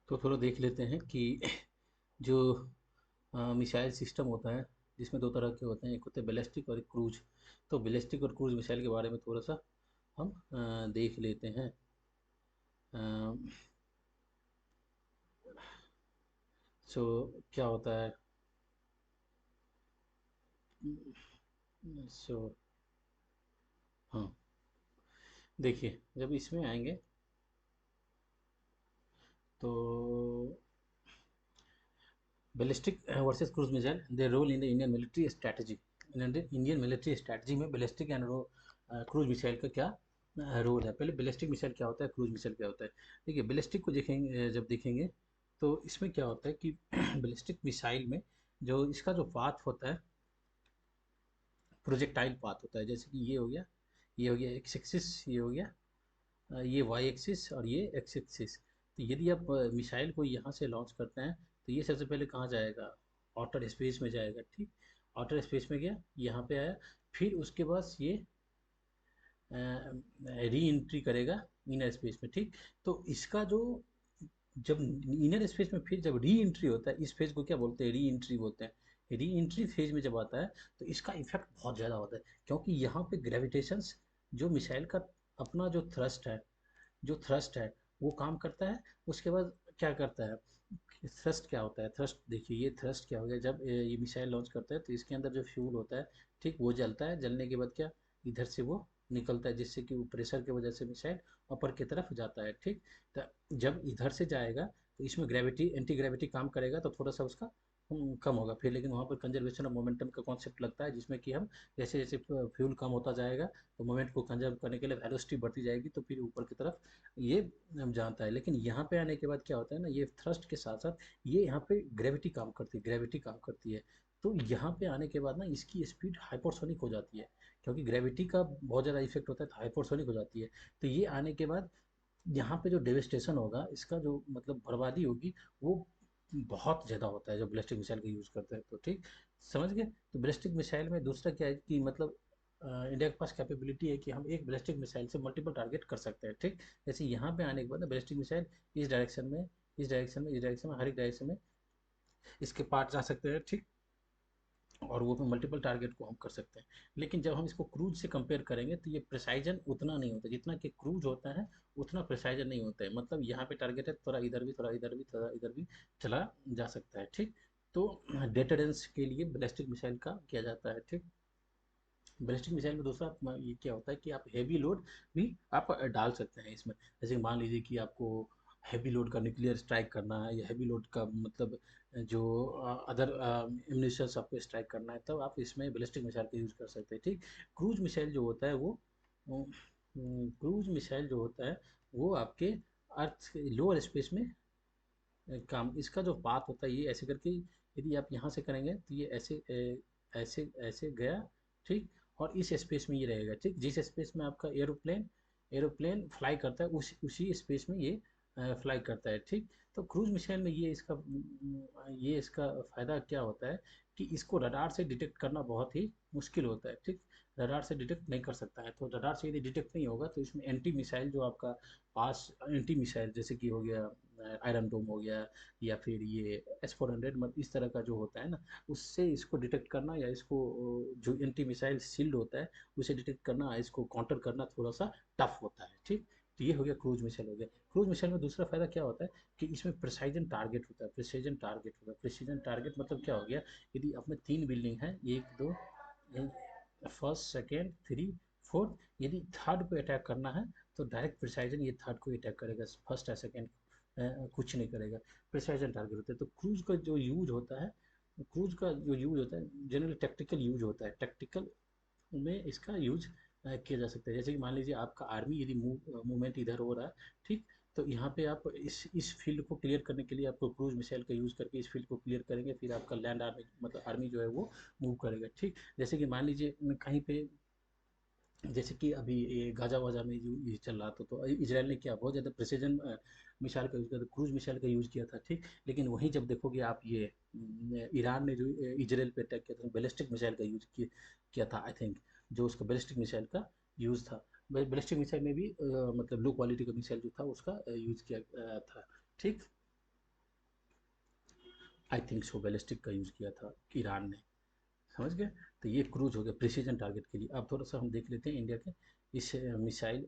तो थोड़ा देख लेते हैं कि जो मिसाइल सिस्टम होता है जिसमें दो तरह के होते हैं, एक होते हैं बैलिस्टिक और एक क्रूज। तो बैलिस्टिक और क्रूज मिसाइल के बारे में थोड़ा सा हम देख लेते हैं। सो क्या होता है। सो हाँ, देखिए जब इसमें आएंगे तो ballistic versus cruise missile their role in the Indian military strategy. Indian military strategy में बैलिस्टिक एंड क्रूज मिसाइल का क्या रोल है। पहले बैलिस्टिक मिसाइल क्या होता है, क्रूज मिसाइल क्या होता है। देखिए बैलिस्टिक को देखेंगे, जब देखेंगे तो इसमें क्या होता है कि बैलिस्टिक मिसाइल में जो इसका जो पाथ होता है, प्रोजेक्टाइल पाथ होता है। जैसे कि ये हो गया, ये हो गया एक्स एक्सिस, ये हो गया ये वाई एक्सिस और ये एक्स एक्सिस। तो यदि आप मिसाइल को यहाँ से लॉन्च करते हैं तो ये सबसे पहले कहाँ जाएगा, आउटर स्पेस में जाएगा। ठीक, आउटर स्पेस में गया, यहाँ पे आया, फिर उसके बाद ये री एंट्री करेगा इनर स्पेस में। ठीक, तो इसका जो जब इनर स्पेस में फिर जब री एंट्री होता है, इस फेज को क्या बोलते हैं, री एंट्री बोलते हैं। री एंट्री फेज में जब आता है तो इसका इफेक्ट बहुत ज़्यादा होता है, क्योंकि यहाँ पे ग्रेविटेशंस जो मिसाइल का अपना जो थ्रस्ट है, जो थ्रस्ट है वो काम करता है। उसके बाद क्या करता है, थ्रस्ट क्या होता है, थ्रस्ट देखिए, ये थ्रस्ट क्या हो गया, जब ये मिसाइल लॉन्च करता है तो इसके अंदर जो फ्यूल होता है, ठीक, वो जलता है। जलने के बाद क्या, इधर से वो निकलता है, जिससे कि वो प्रेशर की वजह से मिसाइल ऊपर की तरफ जाता है। ठीक, तो जब इधर से जाएगा तो इसमें ग्रेविटी, एंटी ग्रेविटी काम करेगा तो थोड़ा सा उसका कम होगा फिर। लेकिन वहाँ पर कंजर्वेशन ऑफ मोमेंटम का कॉन्सेप्ट लगता है, जिसमें कि हम जैसे जैसे फ्यूल कम होता जाएगा तो मोमेंट को कंजर्व करने के लिए वेलोसिटी बढ़ती जाएगी, तो फिर ऊपर की तरफ ये जानता है। लेकिन यहाँ पे आने के बाद क्या होता है ना, ये थ्रस्ट के साथ साथ ये यहाँ पे ग्रेविटी काम करती है, ग्रेविटी काम करती है। तो यहाँ पे आने के बाद ना इसकी स्पीड हाइपरसोनिक हो जाती है, क्योंकि ग्रेविटी का बहुत ज़्यादा इफेक्ट होता है तो हाइपरसोनिक हो जाती है। तो ये आने के बाद यहाँ पे जो डेविस्टेशन होगा, इसका जो मतलब बर्बादी होगी, वो बहुत ज़्यादा होता है जब बैलिस्टिक मिसाइल का यूज़ करते हैं। तो ठीक, समझ गए। तो बैलिस्टिक मिसाइल में दूसरा क्या है कि मतलब इंडिया के पास कैपेबिलिटी है कि हम एक बैलिस्टिक मिसाइल से मल्टीपल टारगेट कर सकते हैं। ठीक, जैसे यहाँ पे आने के बाद ना बैलिस्टिक मिसाइल इस डायरेक्शन में, इस डायरेक्शन में, इस डायरेक्शन में, हर एक डायरेक्शन में इसके पार्ट जा सकते हैं। ठीक, और वो भी मल्टीपल टारगेट को हम कर सकते हैं। लेकिन जब हम इसको क्रूज से कंपेयर करेंगे तो ये प्रिसाइजन उतना नहीं होता जितना कि क्रूज होता है, उतना प्रिसाइजन नहीं होता है। मतलब यहाँ पे टारगेट है, थोड़ा इधर भी, थोड़ा इधर भी, थोड़ा इधर भी चला जा सकता है। ठीक, तो डेटरेंस के लिए बैलिस्टिक मिसाइल का किया जाता है। ठीक, बैलिस्टिक मिसाइल में दूसरा ये क्या होता है कि आप हेवी लोड भी आप डाल सकते हैं इसमें। जैसे मान लीजिए कि आपको हैवी लोड का न्यूक्लियर स्ट्राइक करना है, या हैवी लोड का मतलब जो अदर एम्यूनिशंस आपको स्ट्राइक करना है, तब आप इसमें बैलिस्टिक मिसाइल का यूज़ कर सकते हैं। ठीक, क्रूज मिसाइल जो होता है वो क्रूज मिसाइल जो होता है वो आपके अर्थ लोअर स्पेस में काम, इसका जो पाथ होता है ये ऐसे करके, यदि आप यहाँ से करेंगे तो ये ऐसे ऐसे ऐसे गया। ठीक, और इस स्पेस में ये रहेगा। ठीक, जिस स्पेस में आपका एरोप्लेन एरोप्लेन फ्लाई करता है उसी स्पेस में ये फ्लाई करता है। ठीक, तो क्रूज मिसाइल में ये इसका फ़ायदा क्या होता है कि इसको रडार से डिटेक्ट करना बहुत ही मुश्किल होता है। ठीक, रडार से डिटेक्ट नहीं कर सकता है, तो रडार से यदि डिटेक्ट नहीं होगा तो इसमें एंटी मिसाइल जो आपका पास एंटी मिसाइल, जैसे कि हो गया आयरन डोम हो गया, या फिर ये S-400, मतलब इस तरह का जो होता है ना, उससे इसको डिटेक्ट करना, या इसको जो एंटी मिसाइल शील्ड होता है उसे डिटेक्ट करना, इसको काउंटर करना थोड़ा सा टफ होता है। ठीक, तो ये हो गया क्रूज मिसाइल हो गया। क्रूज मिसाइल में दूसरा फायदा क्या होता है कि इसमें प्रिसाइजन टारगेट होता है, प्रिसीजन टारगेट होता है। प्रिसीजन टारगेट मतलब क्या हो गया, यदि अपने 3 बिल्डिंग है, 1 2, फर्स्ट सेकेंड थ्री फोर्थ, यदि थर्ड को अटैक करना है तो डायरेक्ट प्रिसाइजन ये थर्ड को अटैक करेगा, फर्स्ट या सेकेंड कुछ नहीं करेगा। प्रिसाइजन टारगेट होता है। तो क्रूज का जो यूज होता है, क्रूज का जो यूज होता है जनरली टैक्टिकल यूज होता है। टैक्टिकल में इसका यूज किया जा सकता है। जैसे कि मान लीजिए आपका आर्मी यदि मूवमेंट इधर हो रहा है, ठीक, तो यहाँ पे आप इस फील्ड को क्लियर करने के लिए आपको क्रूज मिसाइल का यूज़ करके इस फील्ड को क्लियर करेंगे, फिर आपका लैंड आर्मी मतलब आर्मी जो है वो मूव करेगा। ठीक, जैसे कि मान लीजिए कहीं पे, जैसे कि अभी ये गाजा वाजा में जो ये चल रहा था, तो इसराइल ने क्या बहुत ज़्यादा प्रिसीजन मिसाइल का यूज़ किया था, क्रूज मिसाइल का यूज़ किया था। ठीक, लेकिन वहीं जब देखोगे आप ये ईरान ने जो इसराइल पे अटैक किया था, बैलिस्टिक मिसाइल का यूज़ किया था आई थिंक, जो उसका बैलिस्टिक मिसाइल का यूज़ था। बैलिस्टिक मिसाइल में भी मतलब लो क्वालिटी का मिसाइल जो था उसका यूज़ किया था। ठीक, आई थिंक सो बैलिस्टिक का यूज़ किया था ईरान ने, समझ गए। तो ये क्रूज हो गया प्रिसीजन टारगेट के लिए। अब थोड़ा सा हम देख लेते हैं इंडिया के इस मिसाइल,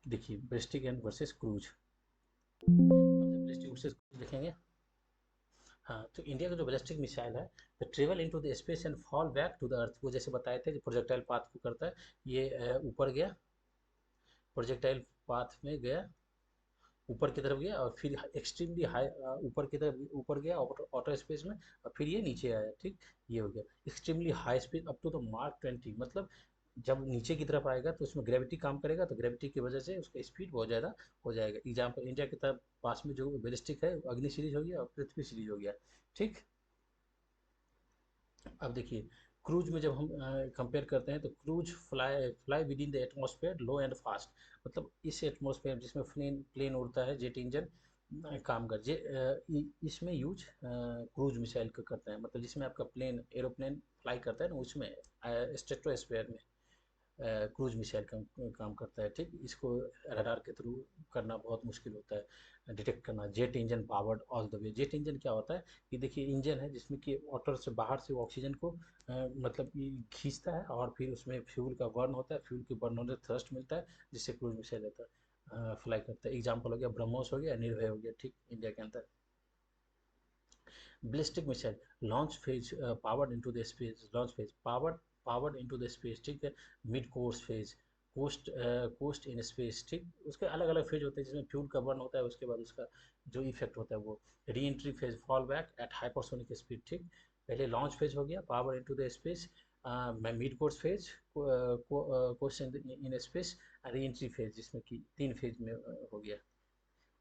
देखिए बैलिस्टिक एंड वर्सेस क्रूज। अब जब बैलिस्टिक वर्सेस क्रूज देखेंगे, हाँ, तो इंडिया का जो बैलिस्टिक मिसाइल है, they travel into the space and fall back to the earth, वो जैसे बताए थे, जो प्रोजेक्टाइल पाथ को करता है, ये ऊपर गया, प्रोजेक्टाइल पाथ में गया, ऊपर की तरफ गया और फिर एक्सट्रीमली हाई, ऊपर की तरफ ऊपर गया ऑटो स्पेस में, और फिर ये नीचे आया, ठीक। ये हो गया extremely high speed up to the mark 20, मतलब जब नीचे की तरफ आएगा तो उसमें ग्रेविटी काम करेगा, तो ग्रेविटी की वजह से उसका स्पीड बहुत ज़्यादा हो जाएगा। एग्जाम्पल इंडिया की तरफ पास में जो बैलिस्टिक है, अग्नि सीरीज हो गया और पृथ्वी सीरीज हो गया, ठीक। अब देखिए क्रूज में जब हम कंपेयर करते हैं, तो cruise fly fly with in the atmosphere low and fast, मतलब इस एटमॉस्फेयर जिसमें प्लेन प्लेन उड़ता है, जेट इंजन काम कर जे इसमें यूज क्रूज मिसाइल का करते हैं, मतलब जिसमें आपका प्लेन एरोप्लेन फ्लाई करता है ना, उसमें स्ट्रेटोस्फेयर में क्रूज मिसाइल काम करता है, ठीक। इसको रडार के थ्रू करना बहुत मुश्किल होता है, डिटेक्ट करना। Jet engine powered all the way, jet engine क्या होता है कि देखिए इंजन है जिसमें कि वाटर से बाहर से ऑक्सीजन को मतलब कि खींचता है, और फिर उसमें फ्यूल का बर्न होता है, फ्यूल के बर्न होने से थ्रस्ट मिलता है, जिससे क्रूज मिसाइल रहता है, फ्लाई करता है। एग्जाम्पल हो गया ब्रह्मोस हो गया, निर्भय हो गया, ठीक, इंडिया के अंदर। ballistic missile launch phase powered into the space, launch phase powered into the space, ठीक है। Mid course phase, coast in space, ठीक। उसके अलग अलग फेज होते हैं जिसमें फ्यूल का बर्न होता है, उसके बाद उसका जो इफेक्ट होता है वो re entry phase, fall back at hypersonic speed, ठीक। पहले लॉन्च फेज हो गया power into the space, mid course phase, coast in space, re entry phase, जिसमें कि 3 फेज में हो गया,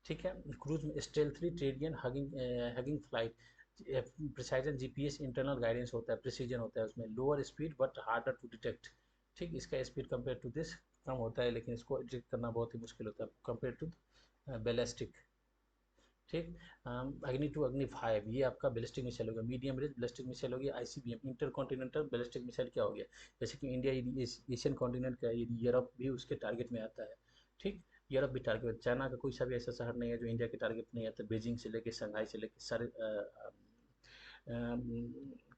ठीक है। क्रूज में stealthily terrain hugging hugging flight, precision GPS internal guidance होता है, प्रिसीजन होता है उसमें, lower speed but harder to detect, ठीक। इसका स्पीड कंपेयर टू दिस कम होता है, लेकिन इसको डिटेक्ट करना बहुत ही मुश्किल होता है कंपेयर टू बैलिस्टिक, ठीक। अग्नि टू अग्नि 5, ये आपका बैलिस्टिक मिसाइल हो गया। मीडियम रेंज बैलिस्टिक मिसाइल हो गया ICBM, inter continental ballistic missile क्या हो गया, जैसे कि इंडिया एशियन कॉन्टिनेंट का, यूरोप भी उसके टारगेट में आता है, ठीक। यूरोप भी टारगेट, चाइना का कोई सा भी ऐसा शहर नहीं है जो इंडिया के टारगेट नहीं आता, बीजिंग से लेके शंघाई से लेके सारे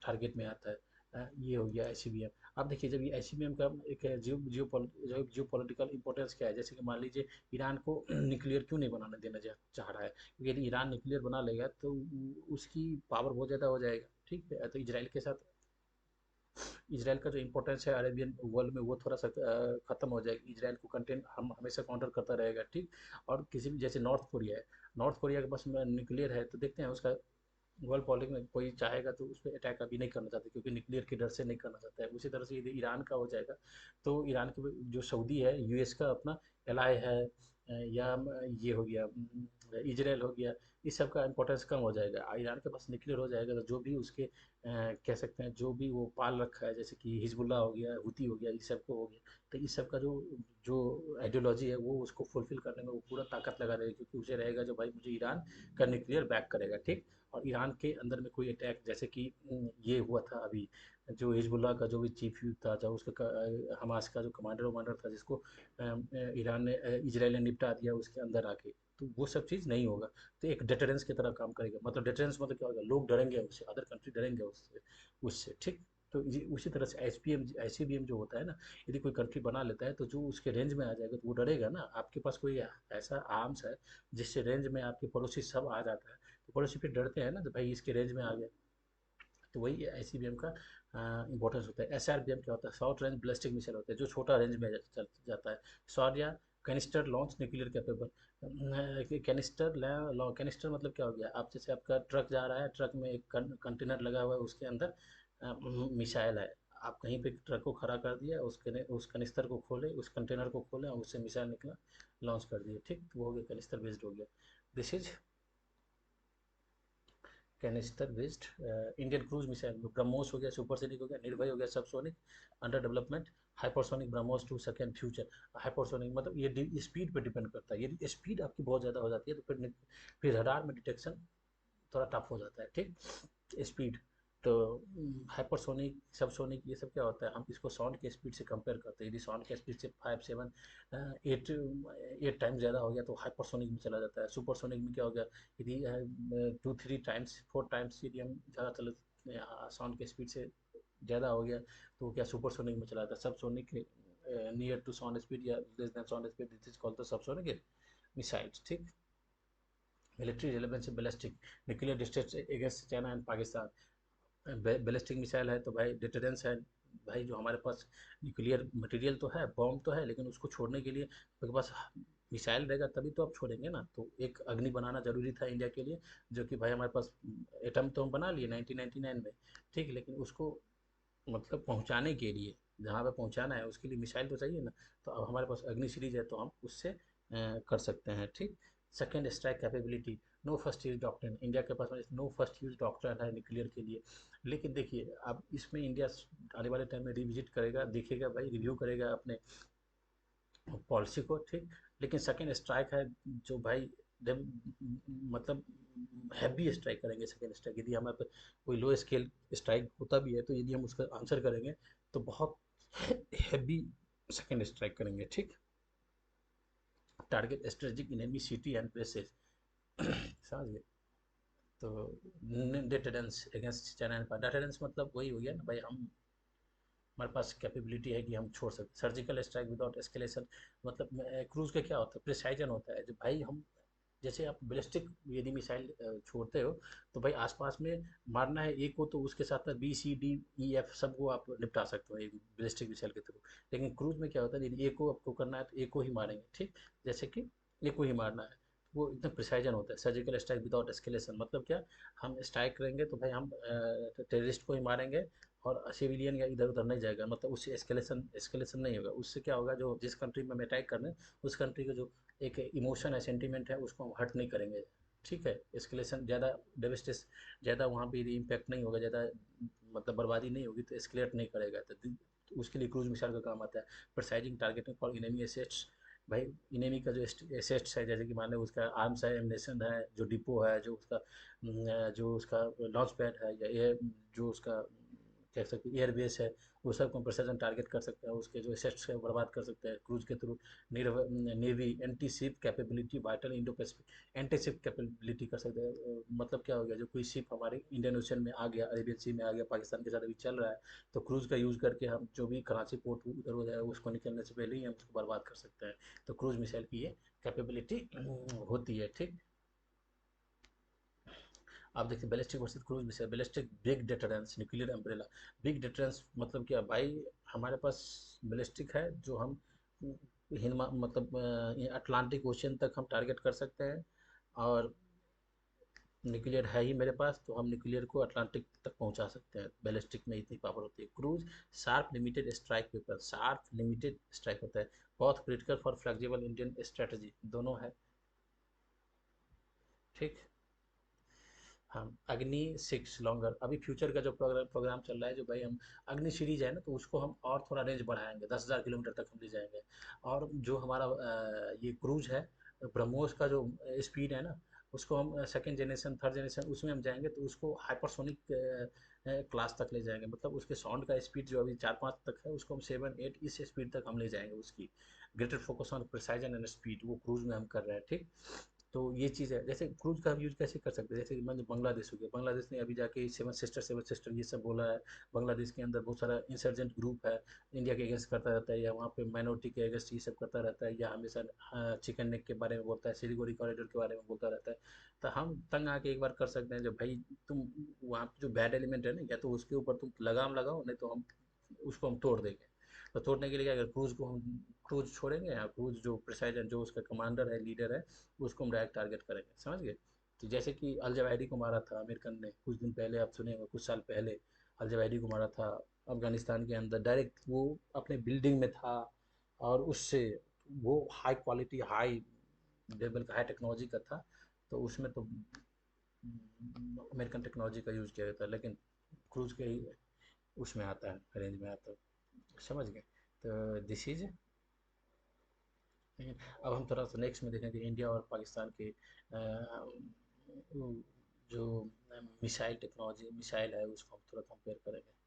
टारगेट में आता है। ये हो गया आईसीबीएम। अब देखिए जब ये आईसीबीएम का एक जियो पॉलिटिकल इंपॉर्टेंस क्या है, जैसे कि मान लीजिए ईरान को न्यूक्लियर क्यों नहीं बनाने देना चाह रहा है, क्योंकि यदि ईरान न्यूक्लियर बना लेगा तो उसकी पावर बहुत ज़्यादा हो जाएगा, ठीक है। तो इसराइल के साथ, इसराइल का जो इंपॉर्टेंस है अरेबियन वर्ल्ड में, वो थोड़ा सा खत्म हो जाएगा। इसराइल को कंटेंट हम हमेशा काउंटर करता रहेगा, ठीक। और किसी भी, जैसे नॉर्थ कोरिया है, नॉर्थ कोरिया के पास न्यूक्लियर है, तो देखते हैं उसका वर्ल्ड पॉलिटिक्स में कोई चाहेगा तो उस पर अटैक अभी नहीं करना चाहता, क्योंकि न्यूक्लियर के डर से नहीं करना चाहता है। उसी तरह से यदि ईरान का हो जाएगा, तो ईरान के जो सऊदी है, यूएस का अपना एलाय है, या ये हो गया इजराइल हो गया, इस सब का इंपॉर्टेंस कम हो जाएगा। ईरान के पास न्यूक्लियर हो जाएगा तो जो भी उसके कह सकते हैं जो भी वो पाल रखा है, जैसे कि हिजबुल्ला हो गया, हुती हो गया, इस सब को हो गया, तो इस सब का जो जो आइडियोलॉजी है वो उसको फुलफिल करने में वो पूरा ताकत लगा रहेगा, क्योंकि उसे रहेगा जो भाई मुझे ईरान का न्यूक्लियर बैक करेगा, ठीक। और ईरान के अंदर में कोई अटैक, जैसे कि ये हुआ था अभी, जो हिजबुल्ला का जो भी चीफ था, जब उसका हमास का जो कमांडर वमांडर था, जिसको ईरान ने इजराइल ने निपटा दिया उसके अंदर आके, तो वो सब चीज़ नहीं होगा। तो एक डेटरेंस की तरह काम करेगा, मतलब डेटरेंस मतलब क्या होगा, लोग डरेंगे उससे, अदर कंट्री डरेंगे उससे, उससे, ठीक। तो उसी तरह से आईसीबीएम जो होता है ना, यदि कोई कंट्री बना लेता है तो जो उसके रेंज में आ जाएगा तो वो डरेगा ना। आपके पास कोई ऐसा आर्म्स है जिससे रेंज में आपके पड़ोसी सब आ जाता है, तो पड़ोसी फिर डरते हैं ना, तो भाई इसके रेंज में आ गया। तो वही आईसीबीएम का इंपॉर्टेंस होता है। एसआरबीएम क्या होता है, शॉर्ट रेंज बैलिस्टिक मिसाइल होता है, जो छोटा रेंज में चल जाता है। Shaurya canister launch nuclear capable, canister मतलब क्या हो गया, आप जैसे आपका ट्रक जा रहा है, ट्रक में एक कंटेनर लगा हुआ है, उसके अंदर मिसाइल है, आप कहीं पे ट्रक को खड़ा कर दिया, उस कनिस्तर को खोले, उस कंटेनर को खोले और उससे मिसाइल निकला, लॉन्च कर दिया, ठीक। तो वो हो गया कनिस्टर बेस्ड हो गया। This is canister based Indian cruise missile. BrahMos हो गया, सुपरसोनिक हो गया, निर्भय हो गया, subsonic, under development, hypersonic BrahMos 2 second future. Hypersonic मतलब ये स्पीड पे डिपेंड करता है, यदि स्पीड आपकी बहुत ज़्यादा हो जाती है तो फिर रडार में डिटेक्शन थोड़ा टफ हो जाता है, ठीक। स्पीड तो हाइपरसोनिक, सबसोनिक, ये सब क्या होता है, हम इसको साउंड के स्पीड से कंपेयर करते हैं। यदि साउंड के स्पीड से 5 7 8 टाइम्स ज़्यादा हो गया तो हाइपरसोनिक में चला जाता है। सुपरसोनिक में क्या हो गया, यदि 2 3 टाइम्स 4 टाइम्स यदि हम ज़्यादा चले, साउंड के स्पीड से ज़्यादा हो गया तो वो क्या सुपरसोनिक में चला जाता है। Subsonic near to sound speed या less than sound speed, this is called the subsonic missiles. ठीक। Military relevance ballistic, nuclear distance against China and Pakistan. Ballistic missile है तो भाई डिटरेंस है। भाई जो हमारे पास न्यूक्लियर मटेरियल तो है, बॉम्ब तो है, लेकिन उसको छोड़ने के लिए आपके पास मिसाइल रहेगा तभी तो आप छोड़ेंगे ना। तो एक अग्नि बनाना जरूरी था इंडिया के लिए, जो कि भाई हमारे पास एटम तो हम बना लिए 1999 में, ठीक, लेकिन उसको मतलब पहुंचाने के लिए, जहाँ पे पहुंचाना है उसके लिए मिसाइल तो चाहिए ना। तो अब हमारे पास अग्नि सीरीज है तो हम उससे कर सकते हैं। ठीक। Second strike capability, no first use doctrine, India के पास नो फर्स्ट यूज डॉक्ट्रिन है न्यूक्लियर के लिए। लेकिन देखिए अब इसमें इंडिया आने वाले टाइम में रिविजिट करेगा, देखेगा भाई, रिव्यू करेगा अपने पॉलिसी को। ठीक। लेकिन सेकेंड स्ट्राइक है जो भाई जब मतलब हैवी स्ट्राइक करेंगे, सेकेंड स्ट्राइक यदि हमारे पास कोई लो स्केल स्ट्राइक होता भी है तो यदि हम उसका आंसर करेंगे तो बहुत हैवी सेकेंड स्ट्राइक करेंगे। ठीक। Target strategic enemy city and places, समझ गए। तो deterrence against China and, deterrence मतलब वही हो गया ना भाई, हम हमारे पास कैपेबिलिटी है कि हम छोड़ सकते। सर्जिकल स्ट्राइक विदाउट एस्केलेशन, मतलब क्रूज का क्या होता है, प्रिसाइजन होता है। जब भाई हम जैसे आप बैलिस्टिक यदि मिसाइल छोड़ते हो तो भाई आसपास में मारना है एक को तो उसके साथ साथ B C D E F सबको आप निपटा सकते हो एक बैलिस्टिक मिसाइल के थ्रू। लेकिन क्रूज में क्या होता है, यदि एक को आपको करना है तो एक को ही मारेंगे। ठीक। जैसे कि एक को ही मारना है, वो एकदम प्रिसाइजन होता है। सर्जिकल स्ट्राइक विदाउट एस्केलेशन मतलब क्या, हम स्ट्राइक करेंगे तो भाई हम टेररिस्ट को ही मारेंगे और सिविलियन या इधर उधर नहीं जाएगा, मतलब उससे एस्केलेशन एस्केलेशन नहीं होगा। उससे क्या होगा, जो जिस कंट्री में हम अटैक कर रहे हैं उस कंट्री का जो एक इमोशन है, सेंटीमेंट है, उसको हम हर्ट नहीं करेंगे। ठीक है। एस्केलेशन ज़्यादा डेविस्टेशन ज़्यादा वहाँ पे इम्पैक्ट नहीं होगा, ज़्यादा मतलब बर्बादी नहीं होगी, तो एस्केलेट नहीं करेगा। तो उसके लिए क्रूज मिसाइल का काम आता है। प्रिसाइजिंग टारगेटिंग फॉर इनेमी एसेट्स, भाई इनेमी का जो एसेट्स है, जैसे कि मान लो उसका आर्म्स है, एमनेशन है, जो डिपो है, जो उसका लॉन्च पैड है, या एयर जो उसका कह सकते हैं एयरबेस है, वो सब को प्रिसीजन टारगेट कर सकते हैं, उसके जो एसेट्स है वो बर्बाद कर सकते हैं क्रूज के through. Navy anti ship capability, vital Indo Pacific anti ship capability कर सकते हैं। मतलब क्या हो गया, जो कोई शिप हमारे इंडियन ओशन में आ गया, अरेबियन सी में आ गया, पाकिस्तान के साथ अभी चल रहा है, तो क्रूज का यूज़ करके हम जो भी कराची पोर्ट उधर हो जाए उसको निकलने से पहले ही हम उसको बर्बाद कर सकते हैं। तो क्रूज मिसाइल की ये कैपेबिलिटी होती है। ठीक। आप देखिए ballistic versus cruise missile, ballistic big deterrence, nuclear umbrella. Big deterrence मतलब क्या भाई, हमारे पास बैलिस्टिक है जो हम हिंद मतलब अटलांटिक ओशियन तक हम टारगेट कर सकते हैं, और न्यूक्लियर है ही मेरे पास तो हम न्यूक्लियर को अटलांटिक तक पहुंचा सकते हैं। बैलिस्टिक में इतनी पावर होती है। Cruise sharp limited strike paper, sharp limited strike होता है, बहुत critical for flexible Indian strategy, दोनों है। ठीक। हाँ, अग्नि 6 लॉन्गर, अभी फ्यूचर का जो प्रोग्राम चल रहा है, जो भाई हम अग्नि सीरीज है ना, तो उसको हम और थोड़ा रेंज बढ़ाएंगे, 10,000 किलोमीटर तक हम ले जाएंगे। और जो हमारा ये क्रूज है, ब्रह्मोस का जो स्पीड है ना, उसको हम सेकेंड जनरेशन थर्ड जनरेशन उसमें हम जाएंगे तो उसको हाइपरसोनिक क्लास तक ले जाएंगे। मतलब उसके साउंड का स्पीड जो अभी 4 5 तक है उसको हम 7 8 इस स्पीड तक हम ले जाएंगे उसकी। Greater focus on precision and speed, वो क्रूज में हम कर रहे हैं। ठीक। तो ये चीज़ है। जैसे क्रूज का हम यूज़ कैसे कर सकते हैं, जैसे मान लो बांग्लादेश हो गया, बांग्लादेश ने अभी जाके सेवन सिस्टर ये सब बोला है। बांग्लादेश के अंदर बहुत सारा इंसर्जेंट ग्रुप है, इंडिया के अगेंस्ट करता रहता है, या वहाँ पे माइनॉरिटी के अगेंस्ट ये सब करता रहता है, या हमेशा चिकन नेक के बारे में बोलता है, सिलीगुड़ी कॉरिडोर के बारे में बोलता रहता है। तो हम तंग आके एक बार कर सकते हैं, जब भाई तुम वहाँ पे जो बैड एलिमेंट है ना, या तो उसके ऊपर तुम लगाम लगाओ, नहीं तो हम उसको हम तोड़ देंगे। तो तोड़ने के लिए क्या करें, क्रूज को हम क्रूज छोड़ेंगे, या क्रूज जो प्रिसाइजन जो उसका कमांडर है, लीडर है, उसको हम डायरेक्ट टारगेट करेंगे। समझ गए। तो जैसे कि अल जवाहिरी को मारा था अमेरिकन ने कुछ दिन पहले, आप सुने होंगे, कुछ साल पहले अल जवाहिरी को मारा था अफगानिस्तान के अंदर। डायरेक्ट वो अपने बिल्डिंग में था, और उससे वो हाई क्वालिटी हाई लेवल का हाई टेक्नोलॉजी का था। तो उसमें तो अमेरिकन टेक्नोलॉजी का यूज़ किया जाता है, लेकिन क्रूज के ही उसमें आता है, रेंज में आता है। समझ गए। तो दिस इज, अब हम थोड़ा सा नेक्स्ट में देखेंगे इंडिया और पाकिस्तान के जो मिसाइल टेक्नोलॉजी मिसाइल है उसको हम थोड़ा कंपेयर करेंगे।